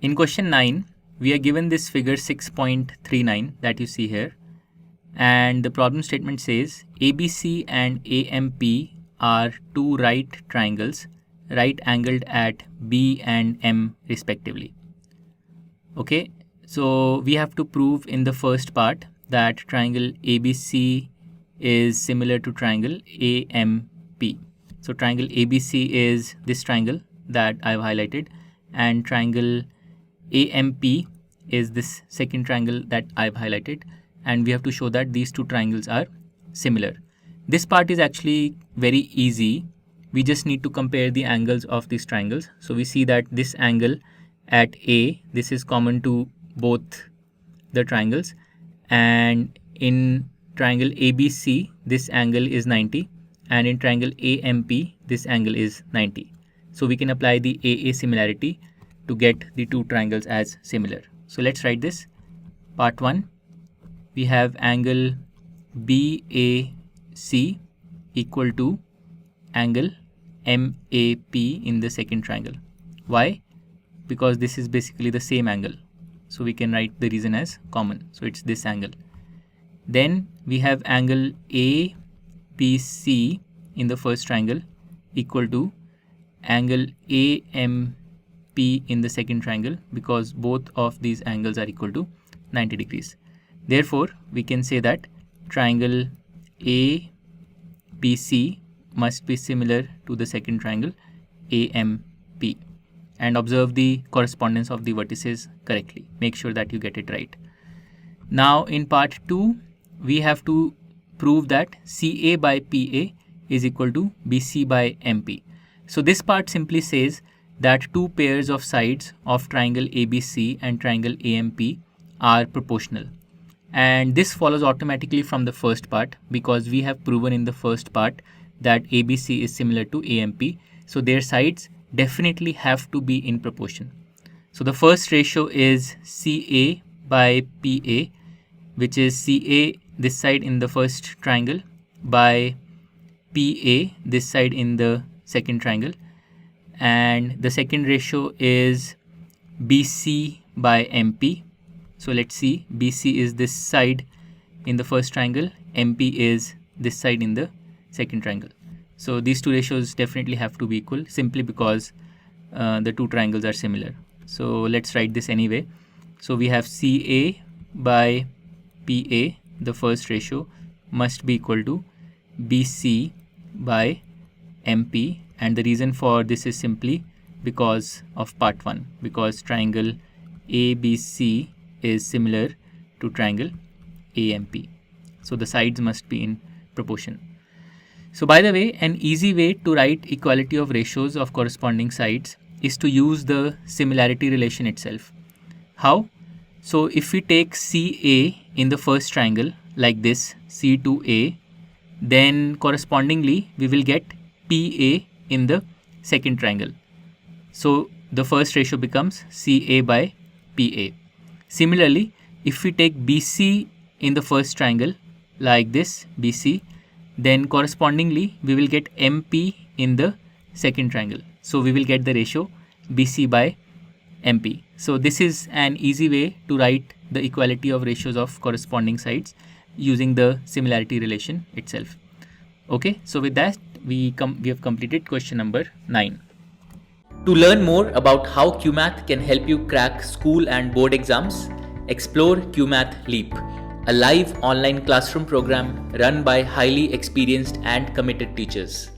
In question 9, we are given this figure 6.39 that you see here. And the problem statement says ABC and AMP are two right triangles, right angled at B and M respectively. Okay, so we have to prove in the first part that triangle ABC is similar to triangle AMP. So triangle ABC is this triangle that I've highlighted, and triangle AMP is this second triangle that I've highlighted, and we have to show that these two triangles are similar. This part is actually very easy. We just need to compare the angles of these triangles. So we see that this angle at A, this is common to both the triangles, and in triangle ABC this angle is 90, and in triangle AMP this angle is 90. So we can apply the AA similarity to get the two triangles as similar. So let's write this. Part 1, we have angle BAC equal to angle MAP in the second triangle. Why? Because this is basically the same angle. So we can write the reason as common. So it's this angle. Then we have angle ABC in the first triangle equal to angle AMP in the second triangle, because both of these angles are equal to 90 degrees. Therefore, we can say that triangle ABC must be similar to the second triangle AMP. And observe the correspondence of the vertices correctly. Make sure that you get it right. Now in part 2, we have to prove that CA by PA is equal to BC by MP. So this part simply says that two pairs of sides of triangle ABC and triangle AMP are proportional. And this follows automatically from the first part, because we have proven in the first part that ABC is similar to AMP. So their sides definitely have to be in proportion. So the first ratio is CA by PA, which is CA this side in the first triangle by PA this side in the second triangle, and the second ratio is BC by MP. So let's see, BC is this side in the first triangle, MP is this side in the second triangle. So these two ratios definitely have to be equal, simply because the two triangles are similar. So let's write this anyway. So we have CA by PA, the first ratio, must be equal to BC by MP, and the reason for this is simply because of part 1, because triangle ABC is similar to triangle AMP. So the sides must be in proportion. So by the way, an easy way to write equality of ratios of corresponding sides is to use the similarity relation itself. How? So if we take CA in the first triangle like this, C to A, then correspondingly we will get PA in the second triangle. So the first ratio becomes CA by PA. Similarly, if we take BC in the first triangle like this, BC, then correspondingly we will get MP in the second triangle. So we will get the ratio BC by MP. So this is an easy way to write the equality of ratios of corresponding sides using the similarity relation itself. Okay, so with that we have completed question number 9. To learn more about how QMath can help you crack school and board exams, explore QMath Leap, a live online classroom program run by highly experienced and committed teachers.